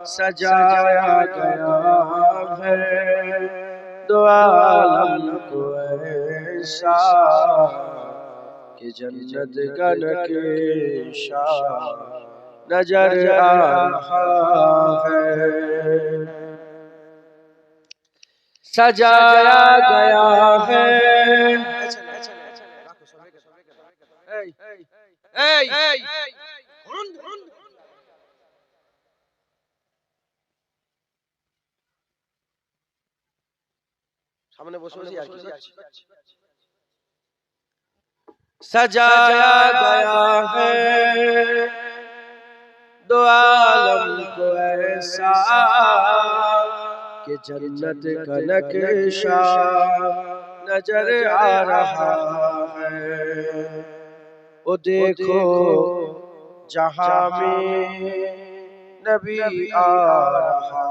सजाया गया है दो आलम को ऐसा कि जन्नत का नक्शा नजर आ रहा है, सजाया गया है। सामने बसो আর কি सजाया गया है दो आलम को ऐसा कि जन्नत का नक्शा नजर आ रहा है। ओ देखो जहां में नबी आ रहा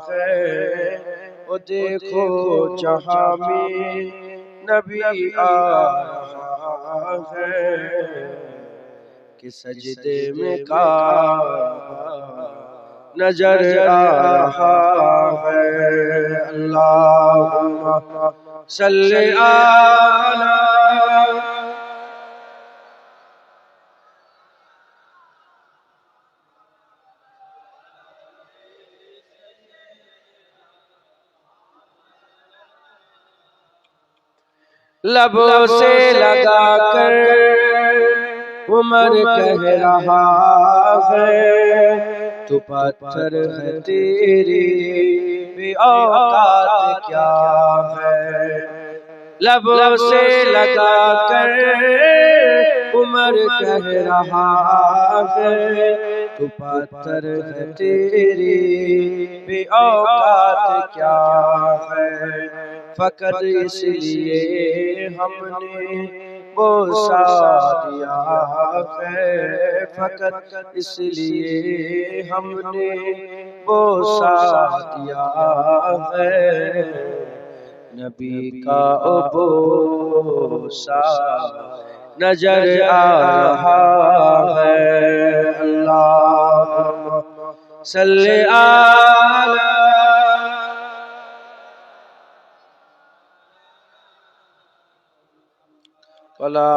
है, ओ देखो जहां में नबी आ रहा है कि सजदे में काबा नजर आ रहा है। अल्लाहुम्मा सल्ली अला लबों से लगाकर उमर कह रहा है तू पत्थर है तेरी भी औकात क्या है। लबों से लगाकर उमर कह रहा है तू पत्थर है तेरी भी औकात क्या है। फकत इसलिए हमने बोसा दिया है, फकत इसलिए हमने बोसा दिया है नबी का ओ बोसा नजर आ रहा है। अल्लाहुम्मा सल्ली अला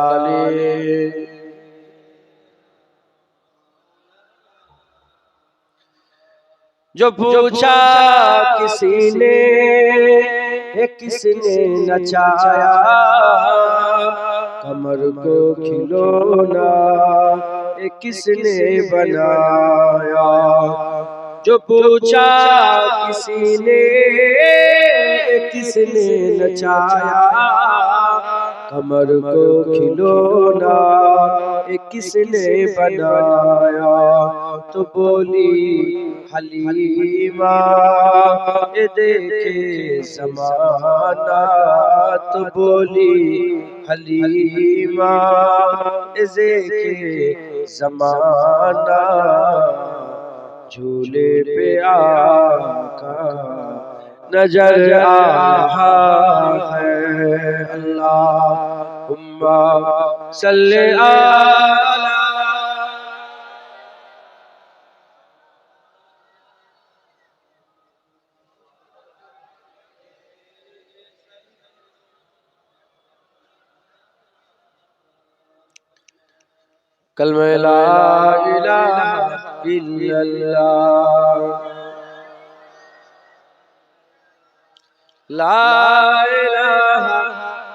जो पूछा किसी ने किसने नचाया कमर को खिलौना किसने बनाया। जो पूछा किसी ने किसने नचाया कमर को खिलौना किसने बनाया। तो बोली हलीमा ये देखे ज़माना, तो बोली हलीमा ये देखे ज़माना झूले पे आका नजर आ रहा है। अल्लाहुम्मा सल्ली अला कलमे ला इलाहा इल्लल्लाह, ला इलाहा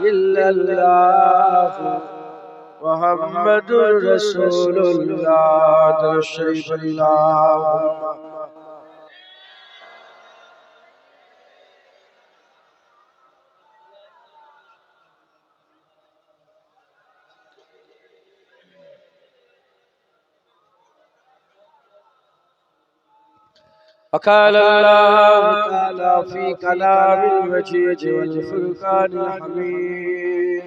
इल्लल्लाह मुहम्मदुर रसूलुल्लाह। दरूद शरीफ अल्लाहुम्मा क़ाल अल्लाहु तआला फ़ी कलामिल मजीद वल फ़ुरक़ानिल हमीद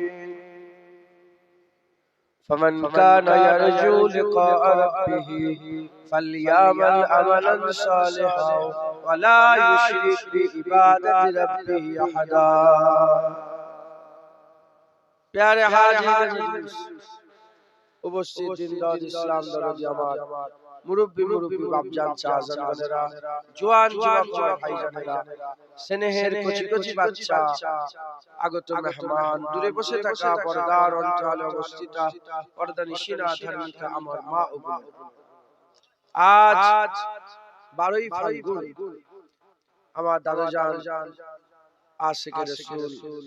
फमन काना यरजू लिक़ाअ रब्बिही फ़लयअमल अमलन सालिहन वला युश्रिक बिइबादति रब्बिही अहदा। प्यारे हाज़िरीन उपस्थित जिंदाद इस्लाम दरद जमात মুরব্বী বাপজান চাচাজান বোনেরা, জোয়ান যুবক ভাইজানেরা, স্নেহের কচি কচি বাচ্চা, আগত মেহমান, দূরে বসে থাকা পর্দার অন্তরালে অবস্থিত পর্দানিশিনা ধার্মিকা আমার মা ও বোন, আজ 12ই ফাল্গুন আমার দাদাজান আশিকে রাসূল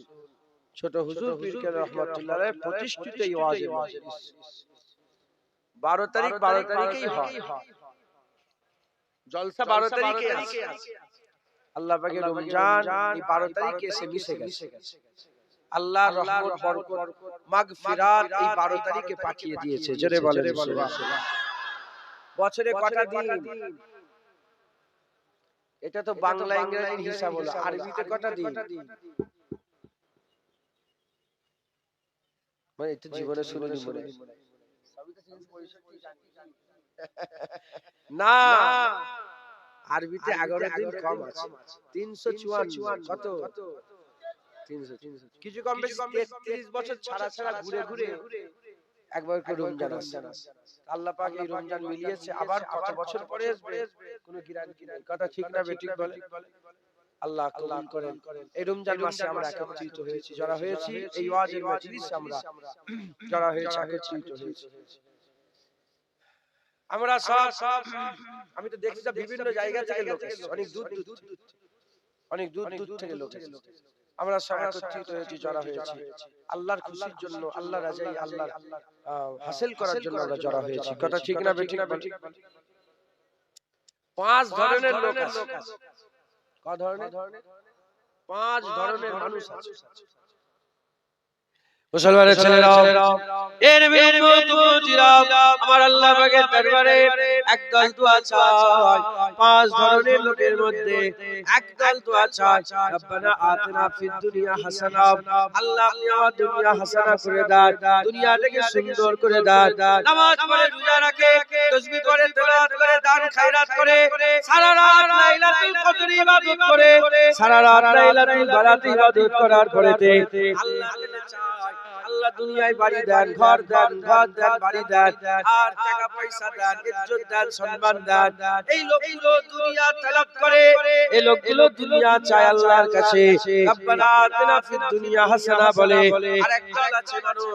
ছোট হুজুর পীর কেবলা রহমাতুল্লাহ আলাইহি প্রতিষ্ঠিত এই ওয়াজের মজলিস 12 তারিখেই হয়। জলসা 12 তারিখে আছে। আল্লাহ পাকের রমজান এই 12 তারিখে এসে মিশে গেছে। আল্লাহর রহমত বরকত মাগফিরাত এই 12 তারিখে পাঠিয়ে দিয়েছে। জোরে বলেন সুবহানাল্লাহ। বছরে কটা দিন? এটা তো বাংলা ইংরেজির হিসাব হলো, আরবিতে কটা দিন? মানে এটা জীবনে শুনিনি মনে না, আরবিতে 11 দিন কম আছে, 354 কত 300 কিছু কম বেশি 33 বছর ছাড়া ছাড়া ঘুরে ঘুরে একবার করে রমজান আসছে। আল্লাহ পাক এই রমজান মিলিয়েছে, আবার কত বছর পরে আসবে কোনো গ্যারান্টি নেই। কথা ঠিক না বেঠিক বলে? আল্লাহ কবুল করেন। এই রমজান মাসে আমরা একত্রিত হয়েছি, যারা হয়েছি এই ওয়াজের মজলিসে আমরা যারা হয়েছে একত্রিত হয়েছি। আমরা সব আমি তো দেখছি বিভিন্ন জায়গা থেকে লোক এসেছে, অনেক দূর থেকে লোক এসেছে। আমরা সব একত্রিত হয়েছি, যারা হয়েছি আল্লাহর খুশির জন্য, আল্লাহর রাজাই আল্লাহর হাসিল করার জন্য আমরা যারা হয়েছি। কথা ঠিক না বেঠিক? 5 ধরনের লোক আছে। ক ধরনের? 5 ধরনের মানুষ আছে। মুসলমানের ছেলেরা, এর বিরুদ্ধে আমার আল্লাহ পাকের দরবারে একদল দোয়া চাই। 5 ধরনের লোকের মধ্যে একদল দোয়া চাই, রব্বানা আতিনা ফিদ দুনিয়া হাসানা, আল্লাহ আপনি আমার দুনিয়া হাসানা করে দেন, দুনিয়াটাকে সুন্দর করে দেন। নামাজ পড়ে, রোজা রাখে, তাসবিহ পড়ে, তেলাওয়াত করে, দান খায়রাত করে, সারা রাত লাইলাতুল কদর ইবাদত করে, সারা রাত লাইলাতুল বারাত ইবাদত করার পরেতে আল্লাহ চাই আল্লাহ দুনিয়ায় বাড়ি দেন, ঘর দেন, বাড়ি দেন, আর টাকা পয়সা দেন, ইজ্জত দেন, সম্মান দেন। এই লোকগুলো দুনিয়া তলব করে, এই লোকগুলো দুনিয়া চায় আল্লাহর কাছে। রব্বানা আতিনা ফিদ দুনিয়া হাসানা বলে। আর একদল আছে মানুষ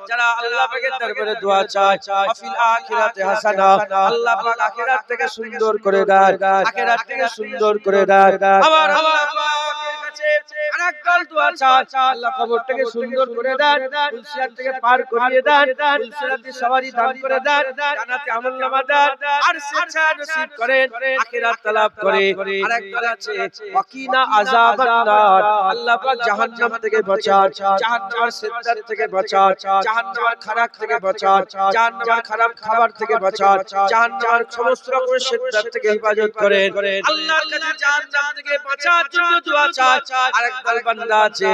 যারা আল্লাহ পাকের দরবারে দোয়া চায়, ফিল আখিরাতে হাসানা, আল্লাহ পাক আখিরাত থেকে সুন্দর করে দেন, আখিরাত থেকে সুন্দর করে দেন। আবার আল্লাহ পাকের কাছে আরেকদল দোয়া চায়, আল্লাহ কবরটাকে সুন্দর করে দেন, ফুলসিরাত থেকে পার করিয়ে দেন, ফুলসিরাতে সওয়ারি দান করে দেন, জান্নাতে আমলনামা দেন, আর সেটা নসিব করেন, আখিরাত তালাব করে। আরেকদল আছে ওয়াকিনা আযাবান নার, আল্লাহ পাক জাহান্নাম থেকে বাঁচান, জাহান্নামের সিদ্দাত থেকে বাঁচান, জাহান্নামের খারাপ থেকে বাঁচান, জাহান্নামের খারাপ খাবার থেকে বাঁচান, জাহান্নামের সমস্ত রকমের সিদ্দাত থেকে হেফাজত করেন। আল্লাহর কাছে জাহান্নাম থেকে বাঁচার জন্য দোয়া চায়। আরেকদল বান্দা আছে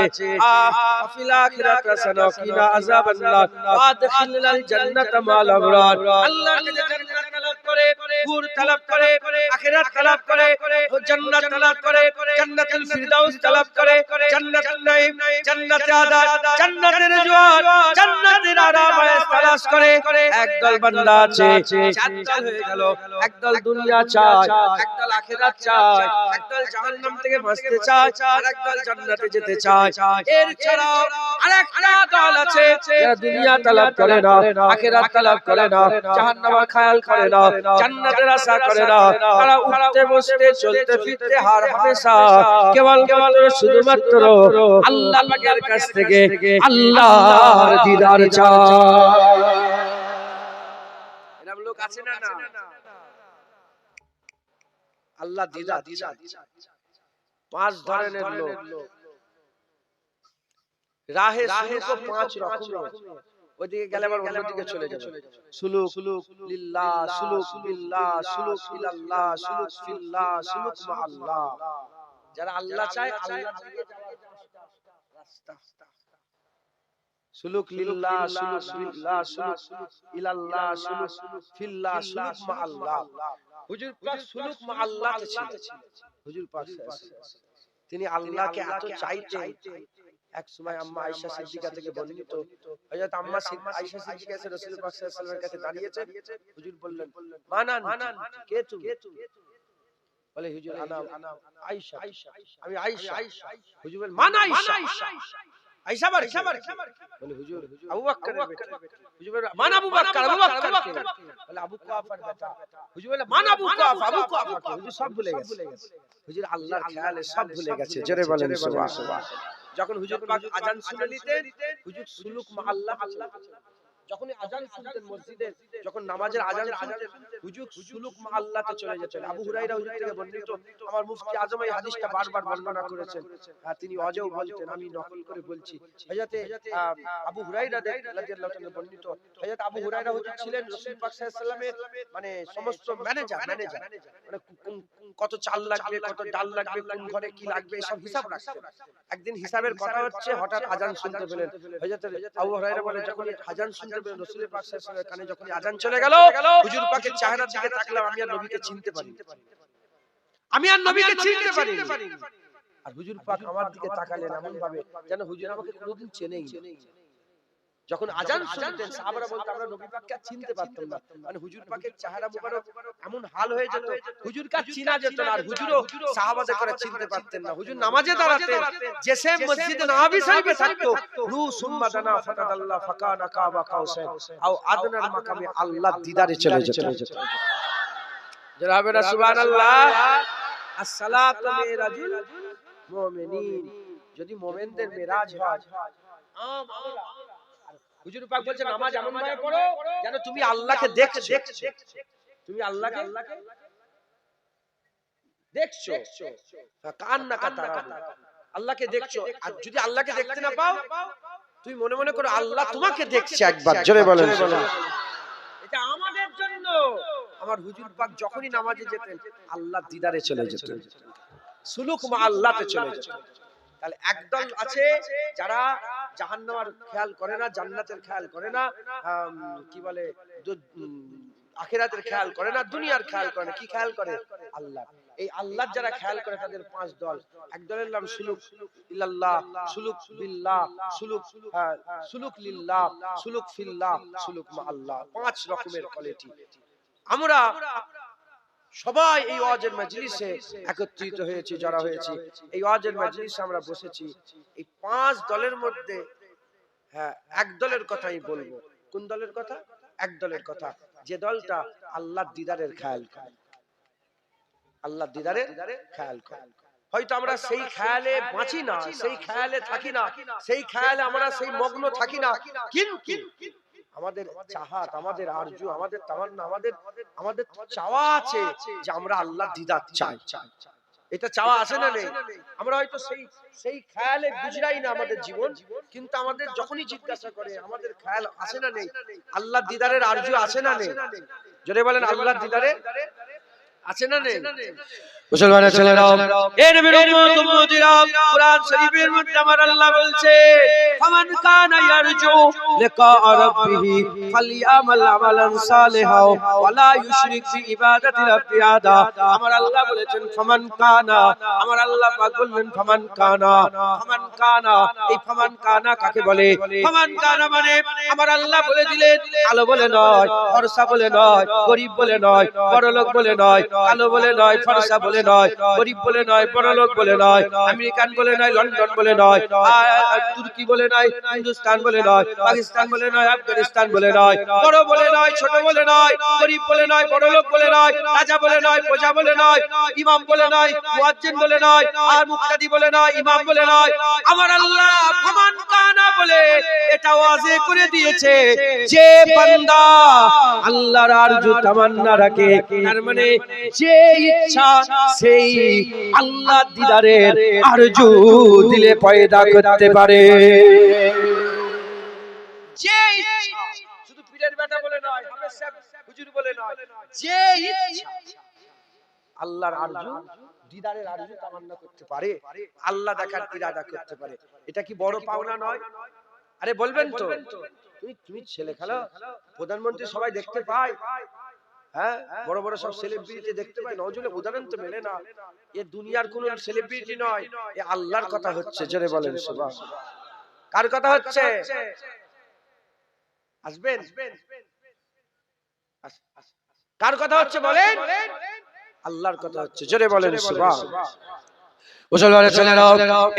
ফিল আখিরাতি হাসানা কিনা আযাবান নার ওয়াদখিলনাল জান্নাতা মাল আবরার, আল্লাহর কাছে জান্নাত তালাব করে, হুর তালাব করে, আখিরাত তালাব করে, জান্নাত তালাব করে, জান্নাতুল ফিরদাউস তালাব করে, জান্নাতুল নাঈম, জান্নাতে আদান, জান্নাতের রিজওয়ান, জান্নাতের আরাম তালাশ করে। একদল বান্দা আছে, চারদল হয়ে গেল। একদল দুনিয়া চায়, একদল আখিরাত চায়, একদল জাহান্নাম থেকে বাঁচতে চায়, আর একদল জান্নাতে যেতে চায়। এর ছাড়াও আরেকটা দল আছে যারা দুনিয়া তালাব করে না, আখিরাত তালাব করে না, জাহান্নামের খেয়াল করে না, জান্নাতের আশা করে না। তারা উঠতে বসতে চলতে ফিরতে হার হামেশা কেবল শুধুমাত্র আল্লাহ পাকের কাছ থেকে আল্লাহর দিদার চায়। এরকম লোক আছে না? না, আল্লাহ দিদার চায়। 5 ধরনের লোক। রাহে সুলুক 5 রকমের। ওইদিকে গেলে আবার অন্যদিকে চলে যাবে। সুলুক লিল্লাহ, সুলুক বিল্লাহ, সুলুক ইলাল্লাহ, সুলুক ফিল্লাহ, সুলুক মা আল্লাহ। যারা আল্লাহ চায় আল্লাহর দিকে যাওয়ার রাস্তা। সুলুক লিল্লাহ, সুলুক বিল্লাহ, সুলুক ইলাল্লাহ, সুলুক ফিল্লাহ, সুলুক মা আল্লাহ। হুজুর পাক সুলুক মা আল্লাহতে ছিলেন। হুজুর পাক তিনি আল্লাহকে এত চাইতেন, এক সময় আম্মা আয়েশা সিদ্দিকা থেকে বর্ণিত, হযরত আম্মা আয়েশা সিদ্দিকা এসে রাসূল পাক সাল্লাল্লাহু আলাইহি ওয়াসাল্লামের কাছে দাঁড়িয়েছেন। হুজুর বললেন, মানান, কে তুমি? বলে, হুজুর আনা আয়েশা, আমি আয়েশা। হুজুর বলেন, মান আয়েশা? আয়েশা বার বলে, হুজুর আবু বকরের বেটা। হুজুর বলে, মান আবু বকর? আবু বকর কে? বলে, আবু কুহাফার বেটা। হুজুর বলে, মান আবু কুহাফা? আবু কুহাফা কে? হুজুর সব ভুলে গেছে। হুজুর আল্লাহর খেয়ালে সব ভুলে গেছে। জোরে বলেন সুবহানাল্লাহ। যখন হুজুর পাক আযান শুনে নিতেন, হুজুর সুলুক মা আল্লাহ যখন আযান শুনতেন মসজিদে, যখন নামাজের আযান শুনতেন, হুজুর সুলুক মা আল্লাহতে চলে যেতেন। আবু হুরায়রা হুজুর থেকে বর্ণিত, আমার মুফতি আজম এই হাদিসটা বারবার বর্ণনা করেছেন। তিনি অজেও বলতেন, আমি নকল করে বলছি। হযরতে আবু হুরায়রা রাদিয়াল্লাহু তাআলা বর্ণিত, হযরত আবু হুরায়রা হুজুর ছিলেন রাসূল পাক সাল্লাল্লাহু আলাইহি ওয়াসাল্লামের মানে সমস্ত ম্যানেজার, মানে কত চাল লাগবে, কত ডাল লাগবে, কোন ঘরে কি লাগবে সব হিসাব রাখতেন। একদিন হিসাবের কথা হচ্ছে, হঠাৎ আযান শুনতে পেলেন। হযরত আবু হুরায়রা বলে, যখন আযান শুনতে পেলেন রাসূল পাক সাল্লাল্লাহু আলাইহি ওয়াসাল্লামের কানে যখন আযান চলে গেল, হুজুর পাকের চেহারার দিকে তাকালাম, আমি আর নবীকে চিনতে পারিনি। আর হুজুর পাক আমার দিকে তাকালেন এমন ভাবে যেন হুজুর আমাকে কোনোদিন চেনেই না। যখন আযান শুনতেন সাহাবারা বলতো, আমরা নবী পাককে চিনতে পারতাম না। মানে হুজুর পাকের চেহারা মুবারক এমন হাল হয়ে যেত, হুজুরকে চিনা যেত না। আর হুজুরও সাহাবাদের করে চিনতে পারতেন না। হুজুর নামাজে দাঁড়াতেন, যে সে মসজিদে নববী শরীফে থাকতো, রু সুম্মা দানা ফাতাদাল্লাহ ফাকানা কাবা কাউসাইন আও আদনার মাকামে আল্লাহ দিদারে চলে যেত। জনাবে সুবহানাল্লাহ। আসসালাতু মিরাজুল মুমিনিন, যদি মুমিনদের মিরাজ হয়। হুজুর পাক বলছেন, নামাজ এমন ভাবে পড়ো যেন তুমি আল্লাহকে দেখছো। তুমি আল্লাহকে দেখছো, কান্নাকা তারা, আল্লাহকে দেখছো। আর যদি আল্লাহকে দেখতে না পাও, তুমি মনে মনে করো আল্লাহ তোমাকে দেখছে। একবার জোরে বলেন। এটা আমাদের জন্য। আমার হুজুর পাক যখনই নামাজে যেতেন, আল্লাহর দিদারে চলে যেতেন, সুলুক মা আল্লাহতে চলে যেতেন। তাহলে একদল আছে যারা জাহান্নামের খেয়াল করে না, জান্নাতের খেয়াল করে না, কি বলে আখিরাতের খেয়াল করে না, দুনিয়ার খেয়াল করে না। কি খেয়াল করে? আল্লাহ। এই আল্লাহর যারা খেয়াল করে তাদের পাঁচ দল। এক দলের নাম সুলুক ইলাল্লাহ, সুলুক বিল্লাহ, সুলুক লিল্লাহ, সুলুক ফিল্লাহ, সুলুক মা আল্লাহ। পাঁচ রকমের কোয়ালিটি। আমরা সবাই এই ওয়াজের মজলিসে একত্রিত হয়েছি, যারা হয়েছি এই ওয়াজের মজলিসে আমরা বসেছি। এই পাঁচ দলের মধ্যে এক দলের কথাই বলবো। কোন দলের কথা? এক দলের কথা, যে দলটা আল্লাহর দিদারের খেয়াল করে। আল্লাহর দিদারের খেয়াল করে। হয়তো আমরা সেই খেয়ালে বাঁচি না, সেই খেয়ালে থাকি না, সেই খেয়ালে আমরা সেই মগ্ন থাকি না, কিন্তু আমাদের চাহাত, আমাদের আরজু, আমাদের তামান্না, আমাদের চাওয়া আছে যে আমরা আল্লাহর দিদার চাই। এটা চাওয়া আছে না নেই? আমরা হয়তো সেই খেয়ালে গুজরাই না আমাদের জীবন, কিন্তু আমাদের যখনই জিজ্ঞাসা করে আমাদের খেয়াল আছে না নেই? আল্লাহর দিদারের আরজু আছে না নেই? জোরে বলেন, আল্লাহর দিদারে আছে না নেই? মুসলমানের ছেলেরাও, এ নবীর উম্মত উম্মতিরা, কুরআন শরীফের মধ্যে আমার আল্লাহ বলছে, ফামান কানা ইয়ারজু লিকা রাব্বিহি ফালইআমাল আমালান সালিহাও ওয়া লা ইউশরিক বি ইবাদাতি রাব্বি আহাদা। আমার আল্লাহ বলেছেন ফামান কানা, আমার আল্লাহ পাক বললেন ফামান কানা। ফামান কানা, এই ফামান কানা কাকে বলে? ফামান কানা মানে আমার আল্লাহ বলে দিলেন, কালো বলে নয়, ফর্সা বলে নয়, গরীব বলে নয়, বড়লোক বলে নয়, কালো বলে নয়, ফর্সা বলে নয়, গরীব বলে নয়, বড়লোক বলে নয়, আমেরিকান বলে নয়, লন্ডন বলে নয়, তুর্কি বলে নয়, হিন্দুস্তান বলে নয়, পাকিস্তান বলে নয়, আফগানিস্তান বলে নয়, বড় বলে নয়, ছোট বলে নয়, গরীব বলে নয়, বড়লোক বলে নয়, রাজা বলে নয়, প্রজা বলে নয়, ইমাম বলে নয়, মুয়াজ্জিন বলে নয়, আর মুক্তাদি বলে নয়, ইমাম বলে নয়। আমার আল্লাহ ফামান কানা বলে এটা ওয়াজে করে দিয়েছে, যে বান্দা আল্লাহর আরজু তামান্না রাখে, তার মানে যে ইচ্ছা সেই আল্লাহ দিদারের আরজু দিলে পয়দা করতে পারে। যে ইচ্ছা, শুধু পীরের বেটা বলে নয়, হাফেজ সাহেব হুজুর বলে নয়, যে ইচ্ছা আল্লাহর আরজু দিদারের আরজু তামান্না করতে পারে, আল্লাহ দেখার ইরাদা করতে পারে। এটা কি বড় পাওনা নয়? আরে বলবেন তো, তুমি ছেলে খেলা প্রধানমন্ত্রী সবাই দেখতে পায়, হ্যাঁ, বড় বড় সব সেলিব্রিটি দেখতে পায়, নজরে উদাহরণ তো মেলে না। এ দুনিয়ার কোন সেলিব্রিটি নয়, এ আল্লাহর কথা হচ্ছে। জোরে বলেন সুবহানাল্লাহ। কার কথা হচ্ছে? আসবেন? কার কথা হচ্ছে বলেন? আল্লাহর কথা হচ্ছে। জোরে বলেন সুবহানাল্লাহ। মুসলমানের ছেলেরা,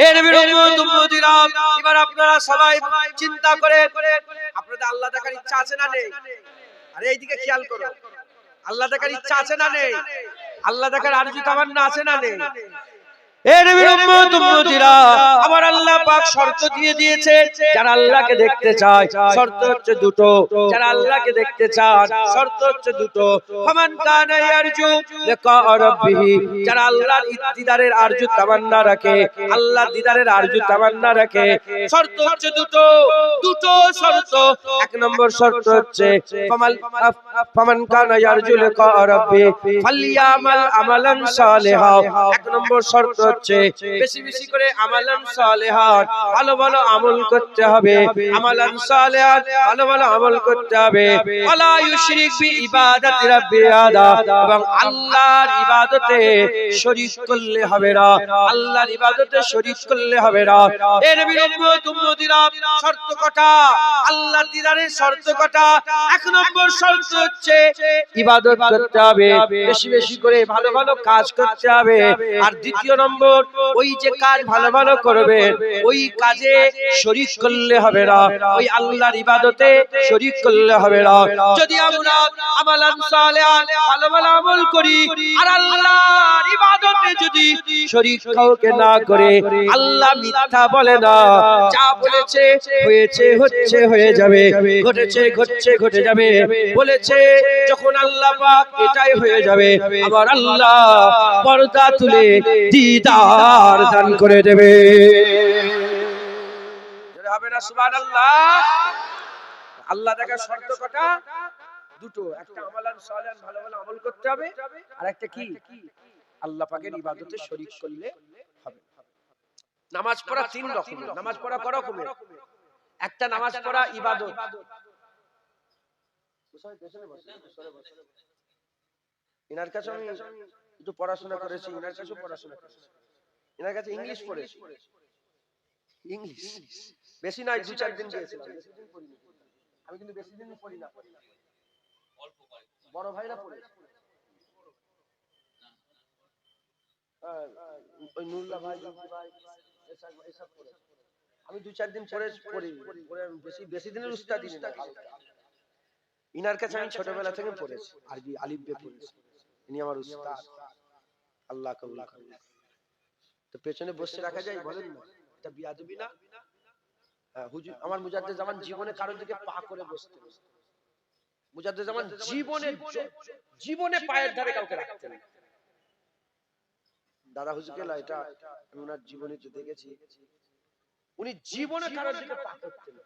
এ নবীর উম্মত উম্মতিরা, এবার আপনারা সবাই চিন্তা করে, আপনাদের আল্লাহ দেখার ইচ্ছা আছে না নেই? আরে এইদিকে খেয়াল করো, আল্লাহ দেখার ইচ্ছা আছে না নেই? আল্লাহ দেখার আরজু তামান্না আছে না নেই? এ নবীর উম্মত উম্মতিরা, আমার আল্লাহ পাক শর্ত দিয়ে দিয়েছে, যারা আল্লাহকে দেখতে চায় শর্ত হচ্ছে দুটো। যারা আল্লাহকে দেখতে চান শর্ত হচ্ছে দুটো। ফামান কানা ইয়ারজু লিকা রাব্বিহি, যারা আল্লাহর দিদারের আরজু তামান্না রাখে, আল্লাহর দিদারের আরজু তামান্না রাখে, শর্ত হচ্ছে দুটো। দুটো শর্ত। এক নম্বর শর্ত হচ্ছে ফামান কানা ইয়ারজু লিকা রাব্বিহি ফালইয়ামাল আমালান সালিহা। এক নম্বর শর্ত হচ্ছে বেশি বেশি করে আমালান সালিহান, ভালো ভালো আমল করতে হবে। আমালান সালিহান, ভালো ভালো আমল করতে হবে। ওয়ালা ইউশরিক বি ইবাদাতি রাব্বি আদা, এবং আল্লাহর ইবাদতে শরীক করলে হবে না। আল্লাহর ইবাদতে শরীক করলে হবে না। এ নবীর উম্মত উম্মতিরা, শর্ত কটা? আল্লাহর দিদারের শর্ত কটা? এক নম্বর শর্ত হচ্ছে ইবাদত করতে হবে, বেশি বেশি করে ভালো ভালো কাজ করতে হবে। আর দ্বিতীয় নম্বর, ওই যে কাজ ভালো ভালো করবেন ওই কাজে শরীক করলে হবে না, ওই আল্লাহর ইবাদতে শরীক করলে হবে না। যদি আমরা আমালান সালিহান, ভালো ভালো আমল করি, আর আল্লাহর ইবাদতে যদি শরীক কাউকে না করে, আল্লাহ মিথ্যা বলে না। যা বলেছে হয়েছে, হচ্ছে হয়ে যাবে, ঘটেছে ঘটছে ঘটে যাবে, বলেছে যখন আল্লাহ পাক এটাই হয়ে যাবে। আবার আল্লাহ পর্দা তুলে দিদার দান করে দেবে। হবে না সুবহানাল্লাহ? আল্লাহ দেখার শর্ত কটা? দুটো। একটা আমালান সালিহান, ভালো ভালো আমল করতে হবে, আর একটা কি? আল্লাহ পাকের ইবাদতে শরীক করলে হবে। নামাজ পড়া তিন রকমের। নামাজ পড়া কয় রকমের? একটা নামাজ পড়া ইবাদত। ইনার কাছে আমি একটু পড়াশোনা করেছি, ইনার কাছেও পড়াশোনা করেছি। ইনার কাছে ইংলিশ পড়েছি, ইংলিশ বেশি নয়, 2-4 দিন গিয়েছিলাম, বেশি দিন পড়িনি। আমি কিন্তু বেশি দিন পড়ি না, বড় ভাইরা পড়ে। ওই নুরুল্লাহ ভাই, জুলফি ভাই, এসব পড়ে। আমি 2-4 দিন পড়ি, বেশি দিনের উস্তাদি না। ইনার কাছে আমি ছোটবেলা থেকে পড়েছি, আরবি আলিফ বে পড়েছি। ইনি আমার উস্তাদ, আল্লাহ কবুল করুন। তো পেছনে বসে রাখা যায়, বলেন না এটা বিয়াদবি না? হুজুর আমার মুজাদ্দেদ জামান জীবনে কারোর দিকে পা করে বসতেন। মুজাদ্দেদ জামান জীবনে পায়ের ধারে কাউকে রাখতেন না। দাদা হুজুরকে এটা আমি ওনার জীবনে যে দেখেছি, উনি জীবনে কারোর দিকে পা করতেন না।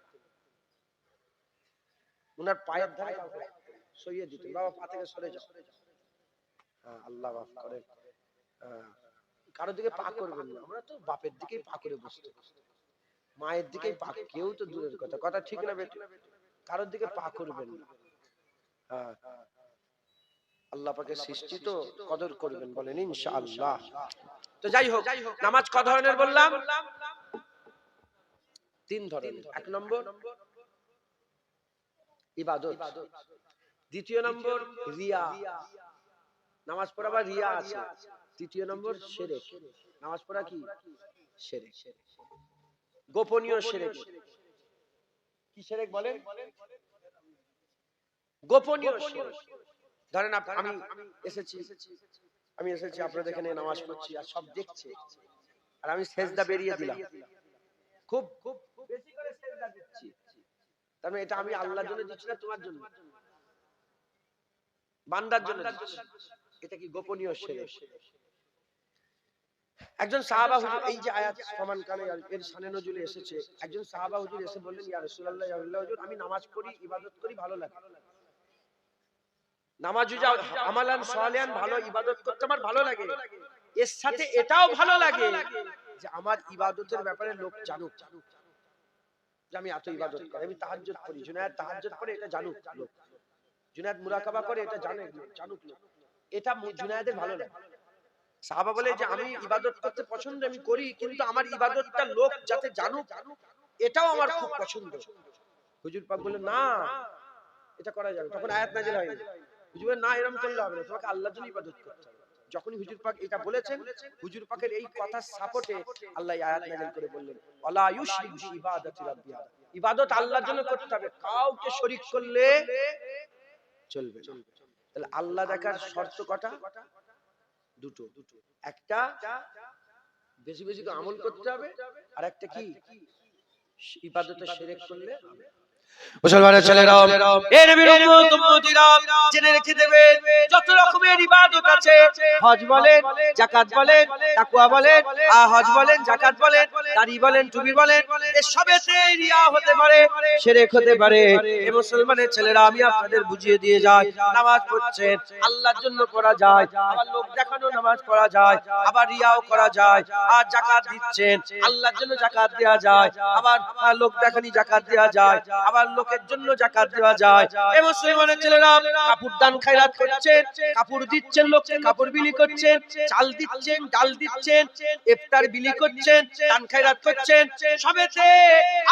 ওনার পায়ের ধারে কাউকে সরিয়ে দিতেন, বাবা পা থেকে সরে যাও, আল্লাহ মাফ করেন, কারোর দিকে পা করবেন না। আমরা তো বাপের দিকেই পা করে বসতে, মায়ের দিকেই পা, কেউ তো দূরের কথা, কথা ঠিক না বেটা? কারোর দিকে পা করবেন না। আল্লাহ পাকের সৃষ্টি তো কদর করবেন, বলেন ইনশাআল্লাহ। তো যাই হোক, নামাজ ক ধরনের বললাম? 3 ধরনের। এক নম্বর ইবাদত, দ্বিতীয় নম্বর রিয়া, নামাজ পড়া বা রিয়া আছে। তৃতীয় নম্বর শিরক, নামাজ পড়া কি? শিরক, গোপনীয় শিরক। কি শিরক বলেন? গোপনীয় শিরক। ধরেন আমি এসেছি আপনাদের এখানে নামাজ পড়ছি, আর সব দেখছে, আর আমি সেজদা বেরিয়ে দিলাম, খুব বেশি করে সেজদা দিচ্ছি, তার মানে এটা আমি আল্লাহর জন্য দিচ্ছি না তোমার জন্য? বান্দার জন্য দিচ্ছি। এটা কি গোপনীয় শিরক? একজন সাহাবা হুজুর, এই যে আয়াত সমান কালে এর শানে নজুলে এসেছে, একজন সাহাবা হুজুর এসে বললেন, ইয়া রাসূলুল্লাহ, ইয়া আল্লাহ হুজুর, আমি নামাজ পড়ি, ইবাদত করি, ভালো লাগে, নামাজ আমালান সালিহান, ভালো ইবাদত করতে আমার ভালো লাগে, এর সাথে এটাও ভালো লাগে যে আমার ইবাদতের ব্যাপারে লোক জানুক, যে আমি এত ইবাদত করি, আমি তাহাজ্জুদ করি, জুনায়েদ তাহাজ্জুদ করে, এটা জানুক লোক, জুনায়েদ মুরাকাবা করে, এটা জানুক লোক, এটা জুনায়েদের ভালো লাগে। সাহাবা বলে যে আমি ইবাদত করতে পছন্দ আমি করি, কিন্তু আমার ইবাদতটা লোক যাতে জানুক, এটাও আমার খুব পছন্দ। হুজুর পাক বললেন না এটা করা যাবে, তখন আয়াত নাযিল হয়নি। হুজুর বললেন না এরকম করলে হবে না, তোমাকে আল্লাহর জন্য ইবাদত করতে হবে। যখনই হুজুর পাক এটা বলেছেন, হুজুর পাকের এই কথার সাপোর্টে আল্লাহ আয়াত নাযিল করে বললেন ওয়ালা ইউশরিকু বি ইবাদাতি রাব্বি আহাদ, ইবাদত আল্লাহর জন্য করতে হবে, কাউকে শরীক করলে চলবে না। তাহলে আল্লাহ দেখার শর্ত কটা? দুটো। একটা বেশি বেশি আমল করতে হবে, আর একটা কি ইবাদতে শিরক করলে হবে। মুসলমানের ছেলেরা, এই নবীর উম্মত উম্মতিরা জেনে রেখে দেবেন, যত রকমের ইবাদত আছে, হজ বলেন, যাকাত বলেন, তাকওয়া বলেন, হজ বলেন, যাকাত বলেন, দাড়ি বলেন, টুপি বলেন, এই সবেতে রিয়া হতে পারে, শিরক হতে পারে। এই মুসলমানের ছেলেরা আমি আপনাদের বুঝিয়ে দিয়ে যাই, নামাজ পড়ছেন আল্লাহর জন্য পড়া যায়, আবার লোক দেখানো নামাজ পড়া যায়, আবার রিয়াও করা যায়। আর যাকাত দিচ্ছেন আল্লাহর জন্য যাকাত দেওয়া যায়, আবার লোক দেখানি যাকাত দেওয়া যায়, আবার লোকের জন্য যাকাত দেওয়া যায়। এই মুসলমানের ছেলেরা কাপড় দান খায়রাত করছেন, কাপড় দিচ্ছেন, লোককে কাপড় বিলি করছেন, চাল দিচ্ছেন, ডাল দিচ্ছেন, ইফতার বিলি করছেন, দান খায়রাত করছেন, সবেতে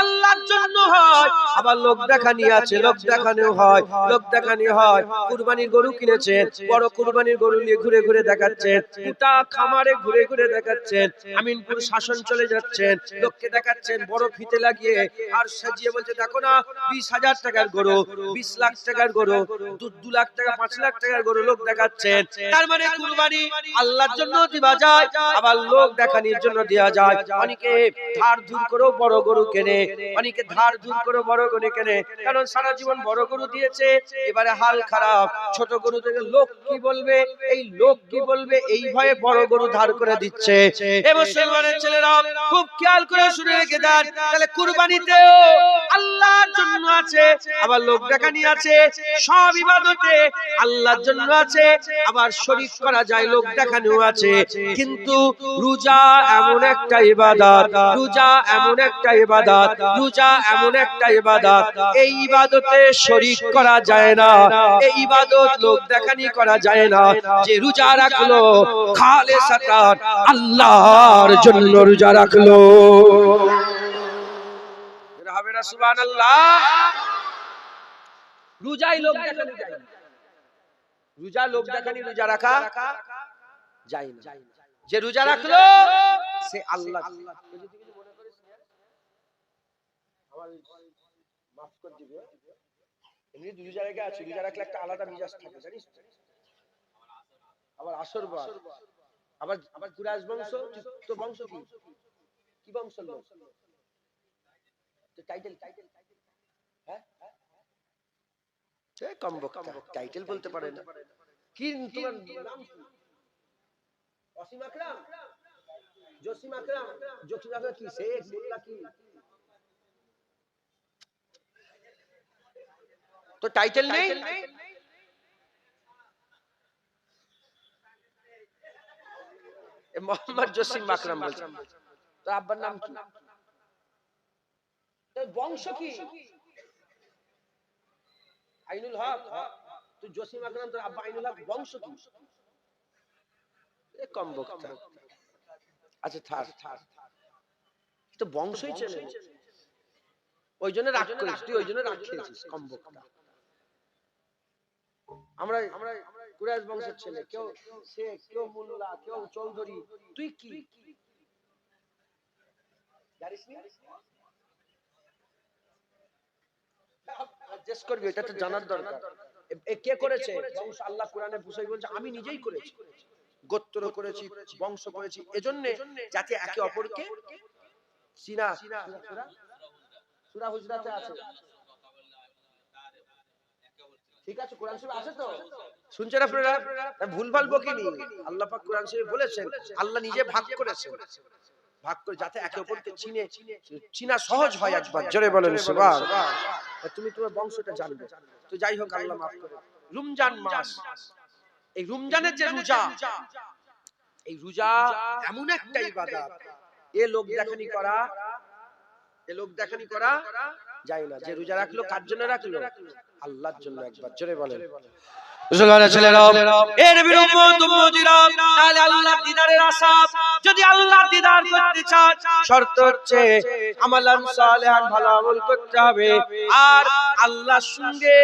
আল্লাহর জন্য হয়। আবার লোক দেখানি আছে, লোক দেখানো হয়, লোক দেখানি হয়। কুরবানির গরু কিনেছেন, বড় কুরবানির গরু নিয়ে ঘুরে ঘুরে দেখাচ্ছেন, গোটা খামারে ঘুরে ঘুরে দেখাচ্ছেন, আমিনপুর শাসন চলে যাচ্ছেন, লোককে দেখাচ্ছেন বড় ফিতে লাগিয়ে, আর সাজিয়ে বলছে দেখো না 20,000 টাকার গরু, 20 লাখ টাকার গরু, 2 লাখ টাকা 5 লাখ টাকার গরু লোক দেখাচ্ছেন। তার মানে কুরবানি আল্লাহর জন্য দেওয়া যায়, আবার লোক দেখানোর জন্য দেওয়া যায়। অনেকে ধার ধুর করেও বড় গরু কেনে, অনেকে ধার ধুর করে বড় গরু কেনে, কারণ সারা জীবন বড় গরু দিয়েছে, এবারে হাল খারাপ, ছোট গরু থেকে লোক কি বলবে, এই লোক কি বলবে এই ভয়ে বড় গরু ধার করে দিচ্ছে। এই মুসলমানের ছেলেরা খুব খেয়াল করে শুনে রেখে দেন, তাহলে কুরবানিতেও আল্লাহর জন্য আছে, আবার লোক দেখানি আছে, সব ইবাদতে আল্লাহর জন্য আছে, আবার শরীক করা যায়, লোক দেখানো আছে। কিন্তু রোজা এমন একটা ইবাদত, রোজা এমন একটা ইবাদত, রোজা এমন একটা ইবাদত, এই ইবাদতে শরীক করা যায় না, এই ইবাদত লোক দেখানি করা যায় না। যে রোজা রাখলো খালেসাতান আল্লাহর জন্য রোজা রাখলো, হবে না সুবহানাল্লাহ। রোজাই লোক দেখানি যায় না, রোজা লোক দেখানি রোজা রাখা যায় না। যে রোজা রাখলো সে আল্লাহ, মাফ করে দিবে, এমনি রোজা রেখে আছে, রোজা রাখলে একটা আলাদা মিজাজ থাকে জানিস। আবার আসর বার, আবার আবার কুরাইশ বংশ, তো বংশ কি কি বংশ লোক, তো টাইটেল হ্যাঁ সে কম বক্তা, টাইটেল বলতে পারে না। কি তোমার নাম কি? অসীম আকরাম, জসিম আকরাম, জসিম আকরাম কি শেখ মোল্লা কি, তো টাইটেল নেই। মোহাম্মদ জসিম আকরাম বলছে, তো আব্বার নাম কি, তো বংশ কি আইনুল হক, তো জসিম আকরাম, তোর আব্বা আইনুল হক, বংশ কি? এ কম বক্তা। আচ্ছা থাক, তো বংশই চেনে, ওই জন্য রাগ করিস তুই, ওই জন্য রাগ খেয়েছিস, কম বক্তা। আমরা কুরাইশ বংশের ছেলে, কেউ শেখ, কেউ মোল্লা, কেউ চৌধুরী, তুই কি জানিস না? জিজ্ঞেস করবি, এটা তো জানার দরকার। কে করেছে বংশ? আল্লাহ কোরআনে বুঝাই বলছে আমি নিজেই করেছি, গোত্র করেছি, বংশ করেছি, এজন্য যাতে একে অপরকে চিনা। সূরা হুজরাতে আছে, ঠিক আছে, কোরআন শরীফে আছে তো, শুনছেন আপনারা? ভুলভাল বকিনি, আল্লাহ পাক কোরআন শরীফে বলেছেন, আল্লাহ নিজে ভাগ করেছেন, ভাগ করে যাতে একে অপরকে চিনা সহজ হয়। একবার জোরে বলেন সুবহানাল্লাহ। তুমি তোমার বংশটা জানবে। তো যাই হোক, আল্লাহ মাফ করে। রমজান মাস, এই রমজানের যে রোজা, এই রোজা এমন একটা ইবাদত, এ লোক দেখানি করা যায় না। যে রোজা রাখলো কার জন্য রাখলো? আল্লাহর জন্য। একবার জোরে বলেন মুসলমানের ছেলেরা, এ নবীর উম্মত উম্মতিরা, তাহলে আল্লাহর দিদারের আশা, যদি আল্লাহর দিদার করতে চান, শর্ত হচ্ছে আমালান সালিহান, ভালো আমল করতে হবে। আর আল্লাহর সঙ্গে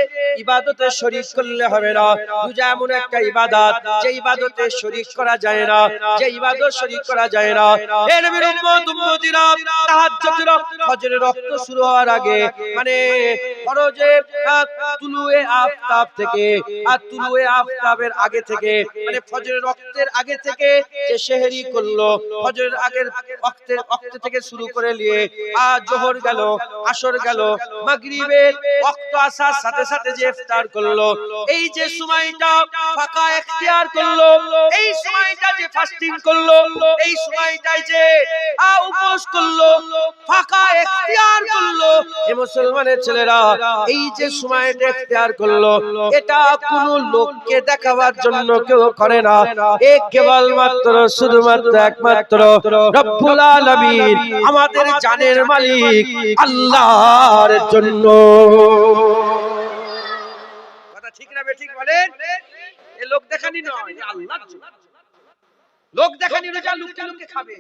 ইবাদতে শরীক করলে হবে না। রোজা এমন একটা ইবাদত, যে ইবাদতে শরীক করা যায় না, যে ইবাদত শরীক করা যায় না। এ নবীর উম্মত উম্মতিরা, তাহাজ্জুদের ফজরের রক্ত শুরু হওয়ার আগে, মানে ফরজের তুলুয়ে আফতাব থেকে, আর তুলুয়ে আফতাবের আগে থেকে, মানে ফজরের রক্তের আগে থেকে যে সেহরি করলো, ফজরের আগের ওয়াক্ত থেকে শুরু করে নিয়ে জোহর গেল, আসর গেল, মাগরিবের ওয়াক্ত আসার সাথে সাথে যে ইফতার করলো, এই যে সময়টা ফাঁকা ইখতিয়ার করলো, এই সময়টা যে ফাস্টিং করলো, এই সময়টায় যে উপোস করলো, ফাঁকা ইখতিয়ার করলো, এই মুসলমানের ছেলেরা এই যে সময়টা ইখতিয়ার করলো, এটা কোন লোককে দেখাবার জন্য কেউ করে না। এ কেবলমাত্র শুধুমাত্র একমাত্র রব্বুল আলামিন, আমাদের জানের মালিক আল্লাহর জন্য। কথা ঠিক না বেঠিক বলেন? এ লোক দেখানি নয়, আল্লাহর জন্য। লোক দেখানি রোজা লুকিয়ে লুকিয়ে খাবে,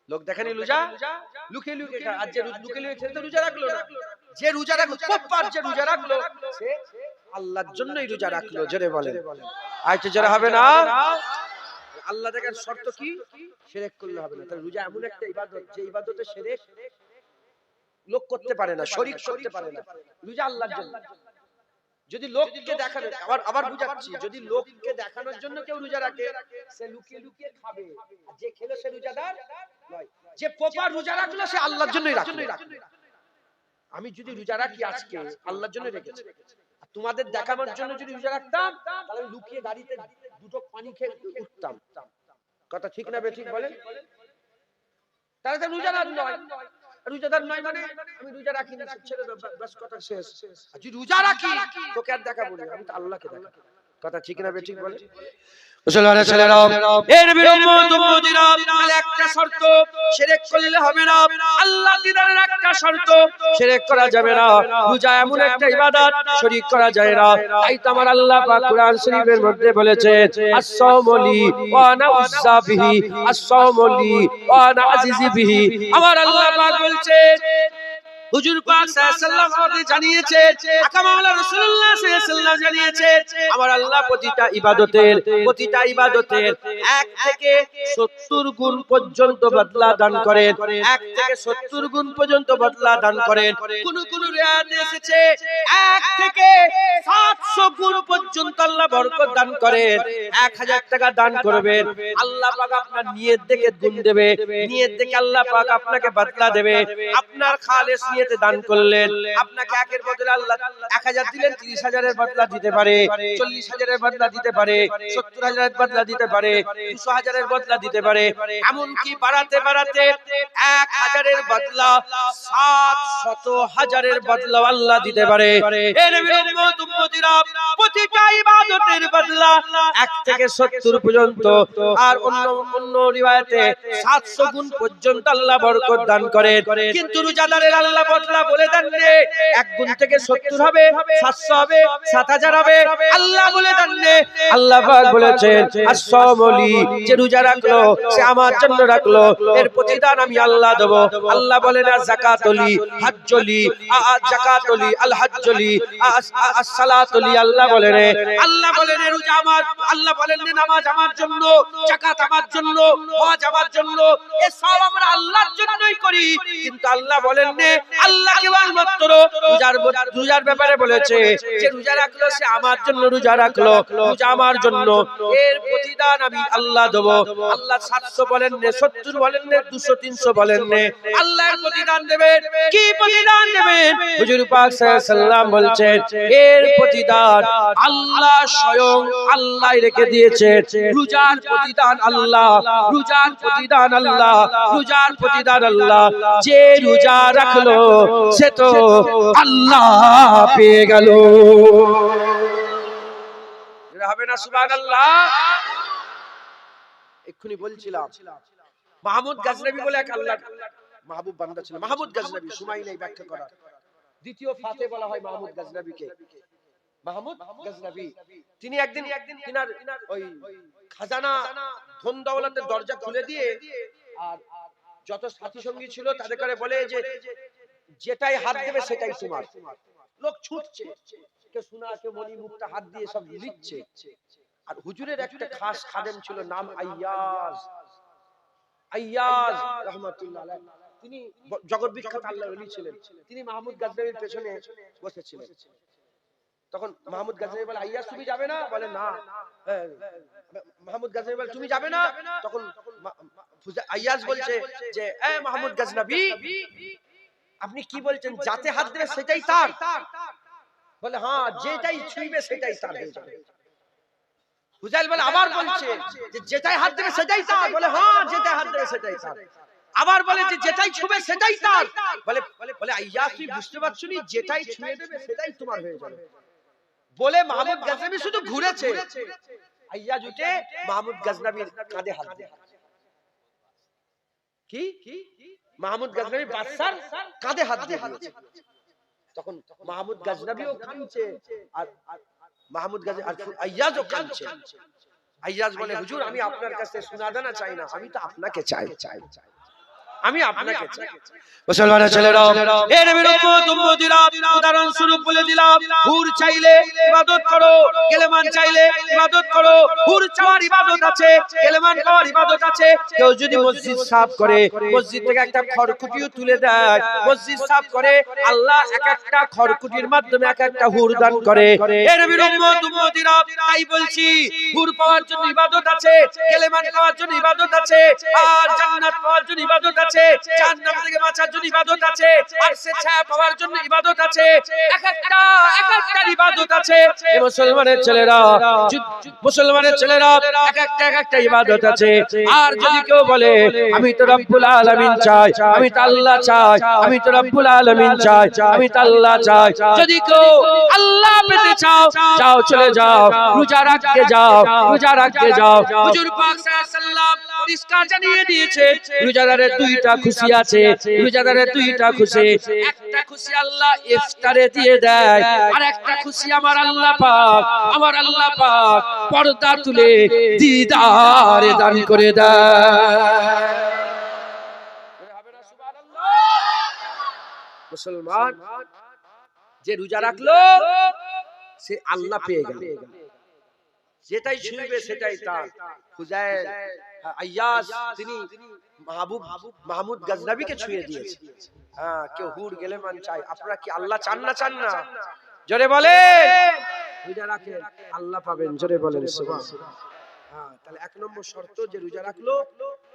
লোক দেখানি রোজা লুকিয়ে লুকিয়ে খায়। আর যে লুকিয়ে লুকিয়ে খেতে রোজা রাখলো না, যে রোজা রাখলো, প্রপার যে রোজা রাখলো, সে আল্লাহর জন্যই রোজা রাখলো। জোরে বলেন, আইতে জোরে হবে না। আল্লাহ দেখার শর্ত কি? শিরক করলে হবে না। তাহলে রোজা এমন একটা ইবাদত, যে ইবাদতে শিরক লোক করতে পারে না, শরীক করতে পারে না। রোজা আল্লাহর জন্য। যদি লোককে দেখানো, আবার বুঝাচ্ছি, যদি লোককে দেখানোর জন্য কেউ রোজা রাখে, সে লুকিয়ে লুকিয়ে খাবে। আর যে খেলে সে রোজাদার নয়। যে প্রপার রোজা রাখলো, সে আল্লাহর জন্যই রাখলো। আমি যদি রোজা রাখি আজকে, আল্লাহর জন্য রেখেছি। তোমাদের দেখানোর জন্য যদি রোজা রাখতাম, তাহলে লুকিয়ে গাড়িতে দুটো পানি খেয়ে উঠতাম। কথা ঠিক না বেঠিক বলেন? তাহলে তো রোজাদার নয়। রোজাদার নয় মানে আমি রোজা রাখি না, ছেড়ে দাও, বাস কথা শেষ। যদি রোজা রাখি, তোকে আর দেখাবো না, আমি তো আল্লাহকে দেখাবো। কথা ঠিক না বেঠিক বলেন? মুসলমানের ছেলেরা, এ নবীর উম্মত উম্মতিরা, তাহলে একটা শর্ত, শিরক করলে হবে না। আল্লাহর দিদারের একটা শর্ত, শিরক করা যাবে না। রোজা এমন একটা ইবাদত, শরীক করা যায় না। তাই তো আমার আল্লাহ পাক কোরআন শরীফের মধ্যে বলেছেন, আস-সাওমু লি ওয়া আনা উযযা বিহি, আস-সাওমু লি ওয়া আনা আজিযু বিহি। আমার আল্লাহ পাক বলছেন, হুজুর পাক সাল্লাল্লাহু আলাইহি ওয়াসাল্লাম আমাদের জানিয়েছে, আকা মাওলা রাসূলুল্লাহ সাল্লাল্লাহু আলাইহি ওয়াসাল্লাম জানিয়েছে, আমার আল্লাহ প্রতিটা ইবাদতের 1 থেকে 70 গুণ পর্যন্ত বদলা দান করেন। 1 থেকে 70 গুণ পর্যন্ত বদলা দান করেন। কোন কোন রিওয়ায়াতে এসেছে 1 থেকে 700 গুণ পর্যন্ত আল্লাহ বরকত দান করেন। 1000 টাকা দান করবেন, আল্লাহ পাক আপনার নিয়ত দেখে গুণ দেবে, নিয়ত দেখে আল্লাহ পাক আপনাকে বদলা দেবে। আপনার খালেস নিয়তে দান করলেন, আপনাকে একের বদলে আল্লাহ 1000 দিলেন, 30,000 এর বদলা দিতে পারে, 40,000 এর বদলা দিতে পারে, 70,000 এর বদলা দিতে পারে, 200,000 এর বদলা দিতে পারে। এমন কি বাড়াতে বাড়াতে 1000 এর বদলা 700,000 এর বদলা আল্লাহ দিতে পারে। এর উম্মত উম্মতিরা, প্রতিটা ইবাদতের বদলা 1 থেকে 70 পর্যন্ত, আর অন্য রিওয়ায়াতে 700 গুণ পর্যন্ত আল্লাহ বরকত দান করেন। কিন্তু রোজাদারের আল্লাহ বদলা বলে দেন রে, 1 গুণ থেকে 70 হবে, 700 হবে, 7000 হবে, আল্লাহ বলে দেন রে। আল্লাহ পাক বলেছেন, আস-সাওমু লি, যে রোজা রাখলো সে আমার জন্য রাখলো, এর প্রতিদান আমি আল্লাহ দেব। আল্লাহ বলেন, যাকাতুলি, হজ্জলি, যাকাতুলি, আল হজ্জলি, as-সালাতুলি। আল্লাহ বলেন, রোজা আমার, আল্লাহ বলেন নামাজ আমার জন্য, যাকাত আমার জন্য, হজ আমার জন্য, এ সব আমরা আল্লাহর জন্যই করি। কিন্তু আল্লাহ বলেন নে, আল্লাহ কেবলমাত্র রোজার ব্যাপারে বলেছে, যে রোজা রাখলো সে আমার জন্য রোজা রাখলো, রোজা আমার জন্য, এর প্রতিদান আমি আল্লাহ দেব। আল্লাহ 700 বলেন নে, 70 বলেন নে, 200 300 বলেন নে, আল্লাহ এর প্রতিদান দেবেন। কি প্রতিদান দেবেন? হুজুর পাক সাল্লাল্লাহু আলাইহি ওয়াসাল্লাম বলছেন, এর প্রতিদান আল্লাহ স্বয়ং আল্লাহ রেখে দিয়েছেন। রোজার প্রতিদান আল্লাহ, রোজার প্রতিদান আল্লাহ, রোজার প্রতিদান আল্লাহ। যে রোজা রাখলো সে তো আল্লাহ পেয়ে গেল। হবে না সুবহানাল্লাহ? এক্ষুনি বলছিলাম, মাহমুদ গজনবী বলে এক আল্লাহর মাহবুব বান্দা ছিল। মাহমুদ গজনবী, সময় নেই ব্যাখ্যা করার। দ্বিতীয় ফাতে বলা হয় মাহমুদ গজনবীকে। মাহমুদ গজনবী, তিনি একদিন তিনার ওই খাজানা ধন দৌলতের দরজা খুলে দিয়ে আর যত সাথী সঙ্গী ছিল তাদের করে বলে যে যেটাই হাত দেবে সেটাই তোমার। লোক ছুটছে, কেউ সোনা কেউ মণি মুক্তা হাত দিয়ে সব লিখছে। আর হুজুরের একটা খাস খাদেম ছিল, নাম আইয়াজ, আইয়াজ রাহমাতুল্লাহ আলাইহি। তিনি জগৎ বিখ্যাত আল্লাহর ওলি ছিলেন। তিনি মাহমুদ গজনবীর পেছনে বসেছিলেন। তখন মাহমুদ গজনবী বলে, আইয়াজ তুমি যাবে না? বলে না। মাহমুদ গজনবী বলে, তুমি যাবে না? তখন আইয়াজ বলছে যে এ মাহমুদ গজনবী, আপনি কি বলছেন? যাতে হাত দেবে সেটাই তার? বলে হ্যাঁ, যেটাই ছুঁইবে সেটাই তার হয়ে যাবে। হুজাইল বলে, আবার বলছে যে যেটাই হাত দেবে সেটাই তার? বলে হ্যাঁ, যেটাই হাত দেবে সেটাই তার। আবার বলে যে যেটাই ছুঁবে সেটাই তার? বলে আইয়াজ তুই বুঝতে পারছো নি, যেটাই ছুঁয়ে দেবে সেটাই তোমার হয়ে যাবে। বলে মাহমুদ গজনবী শুধু ঘুরেছে, আইয়াজ উঠে মাহমুদ গজনবীর কাঁধে হাত দেয়। কি মাহমুদ গজনবী বাদশার কাঁধে হাত দিয়ে দিয়েছে। তখন মাহমুদ গজনবীও কাঁদছে আর মাহমুদ গজনবী আর আইয়াজও কাঁদছে। আইয়াজ বলে, হুজুর আমি আপনার কাছে সুনাদানা চাই না, আমি তো আপনাকে চাই, আমি আপনাকে চাই। মুসলমানের ছেলেরা, এ নবীর উম্মত উম্মতিরা, উদাহরণ স্বরূপ বলে দিলাম, হুর চাইলে ইবাদত করো, গেলেমান চাইলে ইবাদত করো। হুর চাওয়ার ইবাদত আছে, গেলেমান পাওয়ার ইবাদত আছে। কেউ যদি মসজিদ সাফ করে, মসজিদ থেকে একটা খড়কুটিও তুলে দেয়, মসজিদ সাফ করে, আল্লাহ এক একটা খড়কুটির মাধ্যমে এক একটা হুর দান করে। এ নবীর উম্মত উম্মতিরা, তাই বলছি, হুর পাওয়ার জন্য ইবাদত আছে, গেলেমান পাওয়ার জন্য ইবাদত আছে, আর জান্নাত পাওয়ার জন্য ইবাদত আছে, জাহান্নাম থেকে বাঁচার জন্য ইবাদত আছে, আর সে ছায়া পাওয়ার জন্য ইবাদত আছে। এক একটা ইবাদত আছে। এই মুসলমানের ছেলেরা, এক একটা ইবাদত আছে। আর যদি কেউ বলে আমি তো রব্বুল আলামিন চাই, আমি তো আল্লাহ চাই, আমি তো রব্বুল আলামিন চাই, আমি তো আল্লাহ চাই, যদি কেউ আল্লাহ পেতে চাও, যাও চলে যাও, রোজা রাখতে যাও, রোজা রাখতে যাও। হুজুর পাক সাল্লাল্লাহু আলাইহি ওয়াসাল্লাম পরিষ্কার জানিয়ে দিয়েছে, রোজাদারের দুইটা খুশি আছে, রোজাদারের দুইটা খুশি। একটা খুশি আল্লাহ ইফতারে দিয়ে দেয়, আর একটা খুশি আমার আল্লাহ পাক পর্দা তুলে দিদারে দান করে দেয়। মুসলমান যে রোজা রাখলো সে আল্লাহ পেয়ে গেল, যেটাই ছুঁইবে সেটাই তার। হুজাইল আইয়াজ তিনি মাহমুদ গজনবীকে ছুঁয়ে দিয়েছে। হ্যাঁ, কেউ হুর গেলেমান চাই। আপনারা কি আল্লাহ চান না চান না? জোরে বলেন। রোজা রাখেন, আল্লাহ পাবেন। জোরে বলেন সুবহানাল্লাহ। হ্যাঁ, তাহলে এক নম্বর শর্ত যে রোজা রাখলো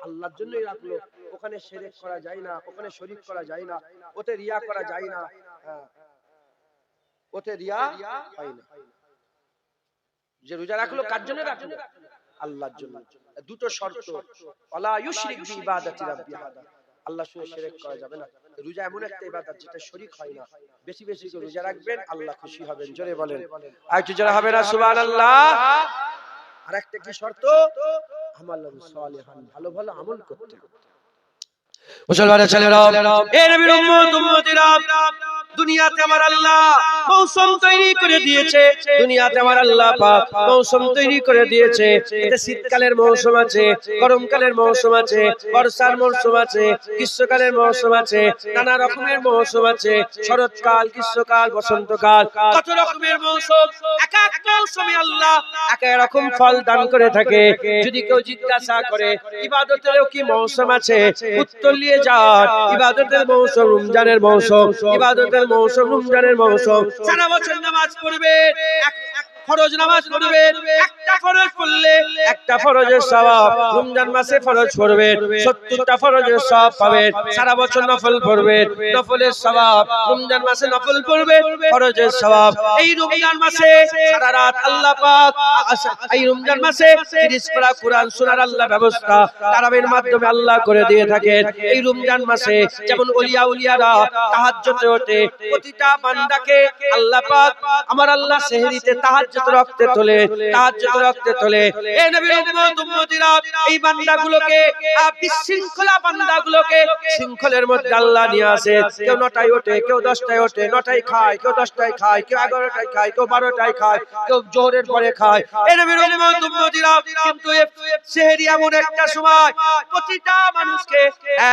আল্লাহর জন্যই রাখলো, ওখানে শিরক করা যায় না, ওখানে শরীক করা যায় না, ওতে রিয়া করা যায় না। হ্যাঁ, ওতে রিয়া হয় না। যে রোজা রাখলো কার জন্য রাখলো? আল্লাহর জন্য। দুটো শর্ত, ওয়ালা ইউশরিক বি ইবাদাতি রাব্বি আহাদা, আল্লাহর সঙ্গে শিরক করা যাবে না। রোজা এমন একটা ইবাদত যেটা শরীক হয় না। বেশি বেশি করে রোজা রাখবেন, আল্লাহ খুশি হবেন। জোরে বলেন, আর একটু জোরে হবে না সুবহানাল্লাহ। আর একটা কি শর্ত? আমালুন সালিহান, ভালো ভালো আমল করতে হবে। মুসলমানের ছেলেরা, এ নবীর উম্মত উম্মতিরা, দুনিয়াতে আমার আল্লাহ মৌসুম তৈরি করে দিয়েছে, দুনিয়াতে আমার আল্লাহ পাক মৌসুম তৈরি করে দিয়েছে। এতে শীতকালের মৌসুম আছে, গরমকালের মৌসুম আছে, বর্ষার মৌসুম আছে, গ্রীষ্মকালের মৌসুম আছে, নানা রকমের মৌসুম আছে, শরৎকাল, গ্রীষ্মকাল, বসন্তকাল, কত রকমের মৌসুম। এক এক মৌসুমে আল্লাহ এক এক রকম ফল দান করে থাকে। যদি কেউ জিজ্ঞাসা করে ইবাদতেরও কি মৌসুম আছে, উত্তর নিয়ে যান, ইবাদতের মৌসুম রমজানের মৌসুম, ইবাদতের মৌসুম রমজানের মৌসুম। সারা বছর নামাজ পড়বে, ফরজ নামাজ পড়বে, একটা ফরজ পড়লে একটা ফরজের সওয়াব, রমজান মাসে ফরজ পড়বেন 70টা ফরজের সওয়াব পাবেন। সারা বছর নফল পড়বেন, নফলের সওয়াব, রমজান মাসে নফল পড়বেন, ফরজের সওয়াব। এই রমজান মাসে সারা রাত আল্লাহ পাক, এই রমজান মাসে 30 পারা কোরআন শোনার আল্লাহ ব্যবস্থা তারাবির মাধ্যমে আল্লাহ করে দিয়ে থাকেন। এই রমজান মাসে যেমন ওলিয়া উলিয়ারা তাহাজ্জুদে ওঠে, প্রতিটা বান্দাকে আল্লাহ পাক, আমার আল্লাহ সেহরিতে তাহাজ্জুদ তাহাজ্জুদ রক্তে তোলে, তাহাজ্জুদ রক্তে তোলে। এই নবীর উম্মত উম্মতিরা এই বান্দাগুলোকে বিশৃঙ্খলা বান্দাগুলোকে শৃঙ্খলের মধ্যে আল্লাহ নিয়ে আসে। কেউ 9টায় ওঠে, কেউ 10টায় ওঠে, 9টায় খায়, কেউ 10টায় খায়, কেউ 11টায় খায়, কেউ 12টায় খায়, কেউ জোহরের পরে খায়। এই নবীর উম্মত উম্মতিরা কিন্তু সেহরি এমন একটা সময় প্রতিটা মানুষকে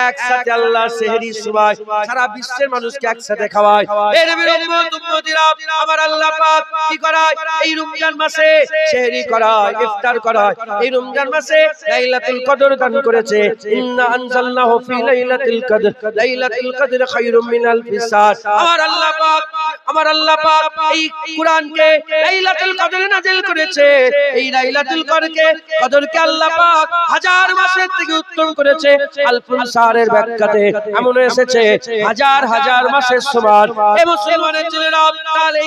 একসাথে আল্লাহ সেহরির সময় সারা বিশ্বের মানুষকে একসাথে খাওয়ায়। এই নবীর উম্মত উম্মতিরা আমার আল্লাহ পাক কি করায়? এই রমজান মাসে সেহরি করায়, ইফতার করায়। এই রমজান মাসে লাইলাতুল কদর দান করেছে। ইন্না আনজালনাহু ফি লাইলাতুল কদর, লাইলাতুল কদর খায়রুম মিন আলফিস শাহর। আমার আল্লাহ পাক এই কুরআনকে লাইলাতুল কদরে নাযিল করেছে। এই লাইলাতুল কদরকে আল্লাহ পাক হাজার মাসের থেকে উত্তম করেছে। আলফুল শাহরের ব্যাখ্যাতে এমন এসেছে হাজার হাজার মাসের সমান। এই মুসলমানের ছেলেরা তাহলে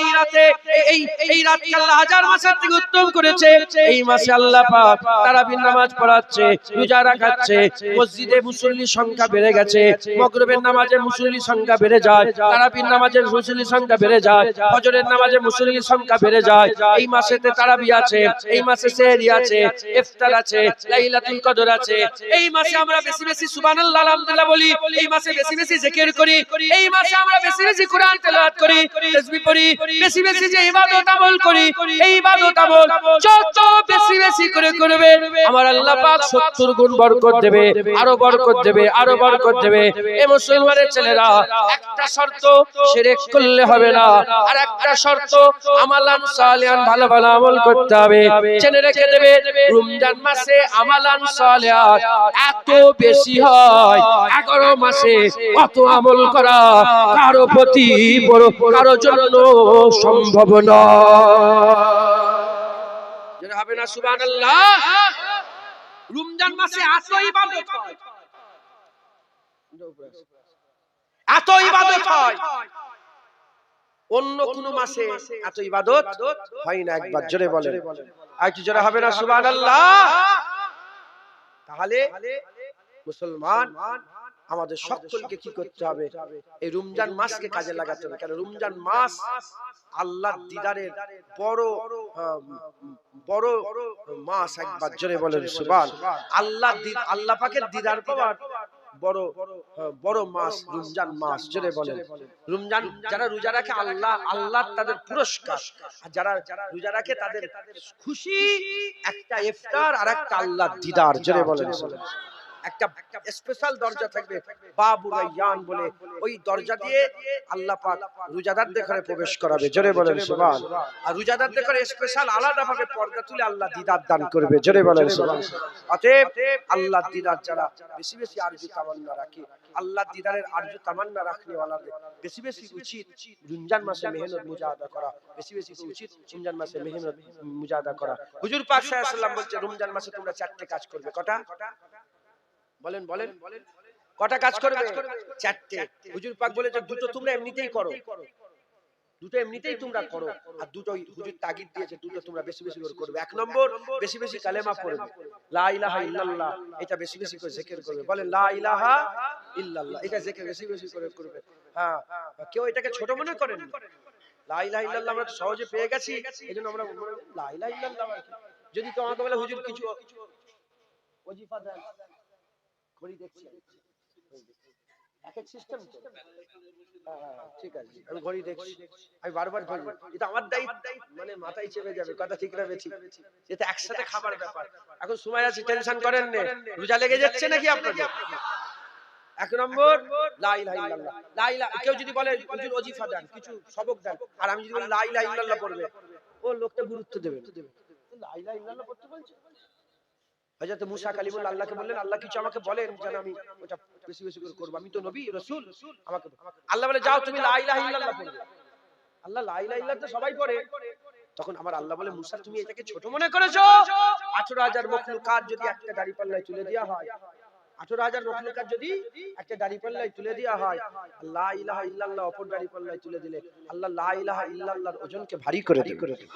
এই রাতকে আল্লাহ হাজার মাসের থেকে উত্তম করেছে। এই মাসে আল্লাহ পাক তারাবির নামাজ পড়াচ্ছে, রোজা রাখাচ্ছে। মসজিদে মুসল্লির সংখ্যা বেড়ে গেছে। মাগরিবের নামাজে মুসল্লির সংখ্যা বেড়ে যায়, তারাবির নামাজের মুসল্লির সংখ্যা বেড়ে যায়, ফজরের নামাজে মুসল্লির সংখ্যা বেড়ে যায়। এই মাসেতে তারাবি আছে, এই মাসে সেহরি আছে, ইফতার আছে, লাইলাতুল কদর আছে। এই মাসে আমরা বেশি বেশি সুবহানাল্লাহ আলহামদুলিল্লাহ বলি। এই মাসে বেশি বেশি জিকির করি। এই মাসে আমরা বেশি বেশি কুরআন তেলাওয়াত করি, তাসবিহ পড়ি, বেশি বেশি যে ইবাদত আমল করি। এই ইবাদত আমল যত বেশি বেশি করে করবে আমার আল্লাহ পাক 70 গুণ বরকত দেবে, আরো বরকত দেবে, আরো বরকত দেবে। এই মুসলমানের ছেলেরা একটা শর্ত শিরক করলে হবে না, আর একটা শর্ত আমালান সালিহান ভালো ভালো আমল করতে হবে। জেনে রেখে দেবে রমজান মাসে আমালান সালিহান এত বেশি হয়, 11 মাসে কত আমল করা কারো প্রতি বড় কারো জন্য সম্ভব নয়। হবে না সুবহানাল্লাহ? রমজান মাসে এত ইবাদত হয়, এত ইবাদত হয়, অন্য কোন মাসে এত ইবাদত হয় না। একবার জোরে বলেন, আর কি জোরে হবে না সুবহানাল্লাহ? তাহলে মুসলমান আমাদের সকলকে কি করতে হবে? এই রমজান মাসকে কাজে লাগাতে হবে। কারণ রমজান মাস আল্লাহর দিদারের বড় বড় মাস। একবার জোরে বলেন সুবহান। আল্লাহ পাকের দিদার পাওয়ার বড় বড় মাস রমজান মাস। জোরে বলেন। রমজান যারা রোজা রাখে আল্লাহ তাদের পুরস্কার, আর যারা রোজা রাখে তাদের খুশি। একটা ইফতার আর একটা আল্লাহর দিদার। জোরে বলেন। একটা স্পেশাল দরজা থাকবে বাবুর রায়্যান বলে, ওই দরজা দিয়ে আল্লাহ পাক রোজাদারদের ঘরে প্রবেশ করাবে। জোরে বলেন সুবহান। আর রোজাদারদের ঘরে স্পেশাল আলাদা ভাবে পর্দা তুলে আল্লাহ দিদার দান করবে। জোরে বলেন সুবহান। অতএব আল্লাহর দিদার যারা বেশি বেশি আরজু তামান্না রাখে, আল্লাহর দিদারের আরজু তামান্না রাখনে ওয়ালাদের বেশি বেশি উচিত রমজান মাসে মেহনত মুজাহাদা করা। বেশি বেশি উচিত রমজান মাসে মেহনত মুজাহাদা করা। হুজুর পাক সাল্লাল্লাহু আলাইহি ওয়াসাল্লাম বলছে রমজান মাসে তোমরা 4টে কাজ করবে। কটা? বলেন বলেন, কটা কাজ করবে? 4টে। হুজুর পাক বলেছে দুটো তোমরা এমনিতেই করো, দুটো এমনিতেই তোমরা করো, আর দুটো হুজুর তাগিদ দিয়েছে দুটো তোমরা বেশি বেশি করে করবে। 1 নম্বর বেশি বেশি কালেমা পড়বে, লা ইলাহা ইল্লাল্লাহ, এটা বেশি বেশি করে জিকির করবে। বলেন লা ইলাহা ইল্লাল্লাহ, এটা জিকির বেশি বেশি করে করবে। হ্যাঁ, কেউ এটাকে ছোট মনে করেন না। লা ইলাহা ইল্লাল্লাহ আমরা সহজে পেয়ে গেছি, এজন্য আমরা লা ইলাহা ইল্লাল্লাহ। যদি তোমাকে বলে হুজুর কিছু ওজিফা দেন, ঘড়ি দেখছি এক এক সিস্টেম তো। ঠিক আছে, আমি ঘড়ি দেখছি, আমি বারবার ঘড়ি, এটা আমার দায়িত্ব, মানে মাথায় চেপে যাবে। কথা ঠিক না বেঠিক? এটা একসাথে খাবার ব্যাপার। এখন সময় আছে, টেনশন করেন না। রোজা লেগে যাচ্ছে নাকি আপনাদের? 1 নম্বর লা ইলাহা ইল্লাল্লাহ। লা ইলাহা, কেউ যদি বলে হুজুর ওজিফা দেন, কিছু সবক দেন, আর আমি যদি বলি লা ইলাহা ইল্লাল্লাহ পড়বে, ও লোকটা গুরুত্ব দেবে। লা ইলাহা ইল্লাল্লাহ পড়তে বলছে। হযরত মুসা কালিমুল্লাহ আল্লাহকে বললেন, আল্লাহ কিছু আমাকে বলেন যেন আমি ওটা বেশি বেশি করে করব, আমি তো নবী রাসূল, আমাকে আল্লাহ বলে যাও তুমি লা ইলাহা ইল্লাল্লাহ পড়বে। আল্লাহ লা ইলাহা ইল্লাল্লাহ তো সবাই পড়ে। তখন আমার আল্লাহ বলে মুসা তুমি এটাকে ছোট মনে করেছো? 18000 মখলুকাত যদি একটা দাড়ি পাল্লায় তুলে দেওয়া হয়, 18000 মখলুকাত যদি একটা দাড়ি পাল্লায় তুলে দেওয়া হয়, লা ইলাহা ইল্লাল্লাহ অপর দাড়ি পাল্লায় তুলে দিলে আল্লাহ লা ইলাহা ইল্লাল্লাহর ওজনকে ভারী করে দেবে।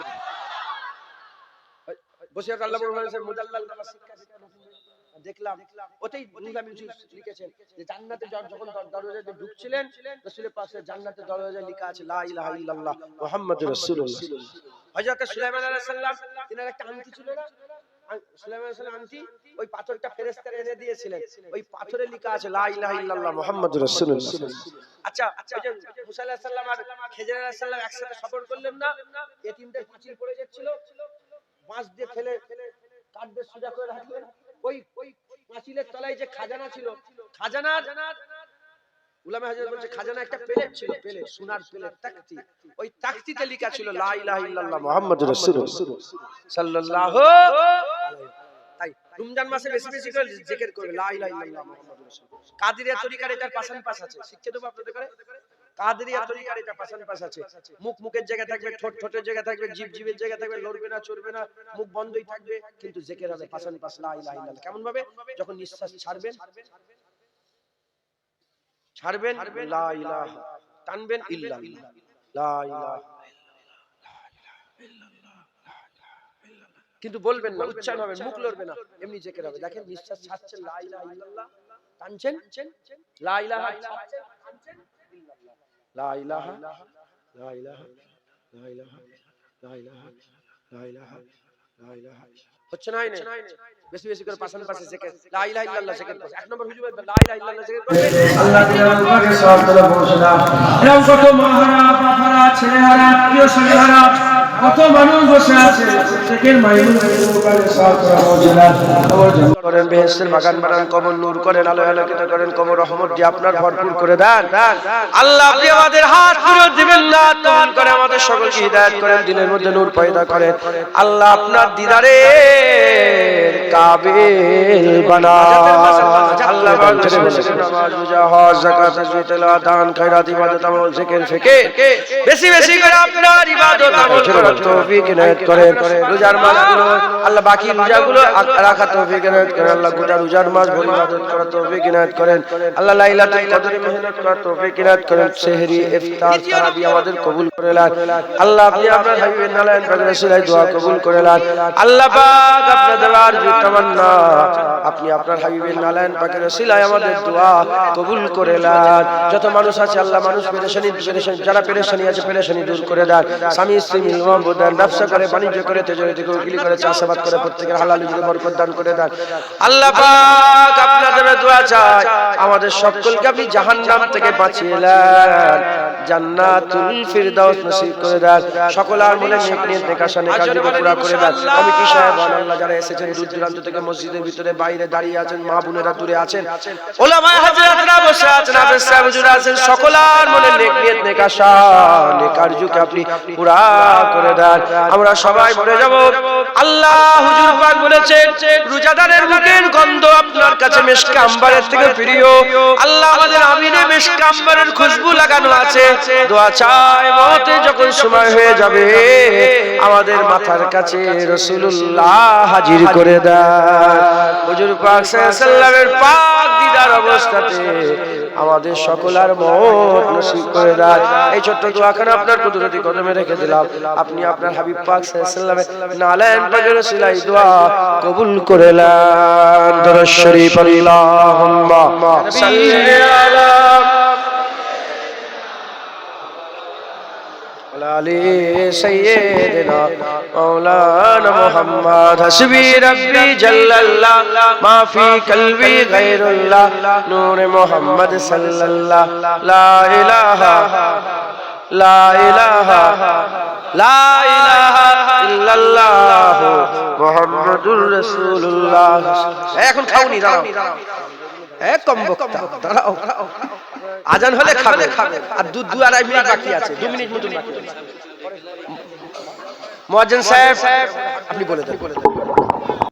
বসে আল্লাহ বলেছেন মুদাল্লাল নামাজ শিক্ষা শিক্ষা দেখলাম ওতেই নুরানি লিখেছেন যে জান্নাতে যখন দরজাতে ঢুকছিলেন রাসূলের পাশে জান্নাতের দরজায় লেখা আছে লা ইলাহা ইল্লাল্লাহ মুহাম্মাদুর রাসূলুল্লাহ। হযরত সুলাইমান আলাইহিস সালাম তিনার একটা আংটি ছিল না, সুলাইমান আলাইহিস সালাম আংটি, ওই পাথরটা ফেরেশতারা এনে দিয়েছিলেন, ওই পাথরে লেখা আছে লা ইলাহা ইল্লাল্লাহ মুহাম্মাদুর রাসূলুল্লাহ। আচ্ছা ওই যে মুসা আলাইহিস সালাম আর খিজির আলাইহিস সালাম একসাথে সফর করলেন না, এতিমদের পাঁচিল পড়ে যাচ্ছিল, বাঁশ দিয়ে ফেলে কাঠ দিয়ে সোজা করে রাখলেন, ওই পাঁচিলের তলায় যে খাজানা ছিল, খাজানা উলামা হাজরাত বলছে খাজানা একটা প্লেট ছিল, প্লেট সোনার প্লেট তাকতি, ওই তাকতিতে লেখা ছিল লা ইলাহা ইল্লাল্লাহ মুহাম্মাদুর রাসূলুল্লাহ সাল্লাল্লাহু আলাইহি। তাই রমজান মাসে বেশি বেশি করে জিকির করবে লা ইলাহা ইল্লাল্লাহ মুহাম্মাদুর রাসূলুল্লাহ। কাদেরিয়া তরিকার এটার পাশান পাশ আছে, শিক্ষা দেব আপনাদের করে। কাদেরিয়া তরিকার এটা পাশান পাশ আছে, মুখ মুখের জায়গা থাকবে, ঠোঁট ঠোঁটের জায়গা থাকবে, জিভ জিভের জায়গা থাকবে, লড়বে না চড়বে না, মুখ বন্ধই থাকবে, কিন্তু জিকির হবে পাশান পাশ লা ইলাহা ইল্লাল্লাহ। কেমন ভাবে? যখন নিঃশ্বাস ছাড়বেন লা ইলাহা, টানবেন ইল্লাল্লাহ, লা ইলাহা ইল্লাল্লাহ, কিন্তু বলবেন না, উচ্চারণ হবে, মুখ লড়বে না, এমনি জিকির হবে। দেখেন নিঃশ্বাস ছাড়ছেন লা ইলাহা ইল্লাল্লাহ, টানছেন লা ইলাহা, টানছেন ইল্লাল্লাহ, লা ইলাহা লা ইলাহা লা ইলাহা লা ইলাহা লা ইলাহা লা ইলাহা। হচ্ছে না? বেশি বেশি করে পাশান পাশে জিকির লা ইলাহা ইল্লাল্লাহ জিকির করুন। এক নম্বর হুজুর লা ইলাহা ইল্লাল্লাহ জিকির করুন, আল্লাহ তাআলার পাকে সওয়াব করে পৌঁছে দাও। এরকম কত মাহারা বাবারা ছেলেহারা প্রিয় ছেলেহারা কত মানুষ বসে আছে, প্রত্যেকের মাইনুল পাকে সওয়াব করে পৌঁছে দাও। কবর জান্নাত করেন, বেহেশতের বাগান বানান, কবর নূর করেন, আলো আলোকিত করেন, কবর রহমত দিয়ে আপনার ভরপুর করে দেন। আল্লাহ আপনি আমাদের হাত ফিরিয়ে দিবেন না, কবুল করে আমাদের সকলকে হিদায়াত করেন, দিনের মধ্যে নূর পয়দা করেন। আল্লাহ আপনার দিদারে কাবিল বানান। আল্লাহ বান্দাদের বলেছেন নামাজ রোজা হজ যাকাত তাসবিহ তেলাওয়াত দান খায়রাত ইবাদত আমল জিকির ফিকির বেশি বেশি করে আপনার ইবাদত আমল করার তৌফিক ইনায়াত করেন। রোজার মাসগুলো আল্লাহ বাকি রোজাগুলো রাখার তৌফিক ইনায়াত করেন। আল্লাহ গোটা রোজার মাস ভরে ইবাদত করার তৌফিক ইনায়াত করেন। আল্লাহ লাইলাতুল কদরে মেহনত করার তৌফিক ইনায়াত করেন। সেহরি ইফতার তারাবি আমাদের কবুল করে নেন। আল্লাহ আপনি আপনার হাবিবের নালায়েন পাকের ওসিলায় দোয়া কবুল করে নেন। আল্লাহ পাক আপনার দেওয়ার যে তামান্না, আপনি আপনার হাবিবের নালায়েন পাকের ওসিলায় আমাদের দোয়া কবুল করে নেন। যত মানুষ আছে আল্লাহ মানুষ পেরেশানি যারা পেরেশানি আছে পেরেশানি দূর করে দেন। স্বামী স্ত্রী মিলন দেন, ব্যবসা করে বাণিজ্য করে তেজরিতে করে উকিলি করে চাষাবাদ করে প্রত্যেকের হালাল রুজিতে বরকত দান করে দেন। আল্লাহ পাক আপনাদের দোয়া চাই আমাদের সকলকে আপনি জাহান্নাম থেকে বাঁচিয়ে নেন, জান্নাতুল ফিরদাউস নসিব করে দেন। সকলের মনে নেক নিয়ত নেক আশা নেক আরজুকে পুরা করে দেন। কমিটি সাহেবান আল্লাহ যারা এসেছেন দূর দূরান্ত থেকে মসজিদের ভিতরে বাইরে দাঁড়িয়ে আছেন, মা বোনেরা দূরে আছেন, ওলামায়ে হাজরাতরা বসে আছেন, হাফেজ সাহেব হুজুর আছেন, সকলের মনে নেক নিয়ত নেক আশা নেক আরজুকে আপনি পুরা করে দেন। আমরা সবাই মরে যাব। আল্লাহ হুজুর পাক বলেছেন রোজাদারের মুখের গন্ধ আপনার কাছে মিশকে আম্বারের থেকে প্রিয়। আল্লাহ আমাদের আমিনে মিশকে আম্বারের খুশবু লাগানো আছে। দোয়া চাই মতে যখন সময় হয়ে যাবে আমাদের মাথার কাছে রাসূলুল্লাহ হাজির করে দেন। হুজুর পাক সাল্লাল্লাহু আলাইহি ওয়াসাল্লামের পাক দিদার অবস্থাতে আমাদের সকলের মত নসিব করে দেন। এই ছোট্ট দোয়াখানা আপনার কুদরতি কদমে রেখে দিলাম। আপনি আপনার হাবিব পাক সাল্লাল্লাহু আলাইহি ওয়াসাল্লামের নালায়েন পাকের ওসিলায় দোয়া কবুল করে নেন। দরুদ শরীফ আল্লাহুম্মা সাল্লি আলা আলি সাইয়্যিদিনা মাওলানা মুহাম্মদ। হাসবি রাব্বি জাল্লাল্লাহ মা ফি কলবি গায়রুল্লাহ নূরে মুহাম্মদ সাল্লাল্লাহ। লা ইলাহা লা ইলাহা লা ইলাহা ইল্লাল্লাহ মুহাম্মাদুর রাসূলুল্লাহ। এখন খাওনি, দাঁড়াও কম বক্তা, দাঁড়াও, আজান হলে খাবে, আর 2-2.5 মিনিট বাকি আছে, 2 মিনিট মতো বাকি আছে। মুয়াজ্জিন সাহেব আপনি বলে দেন।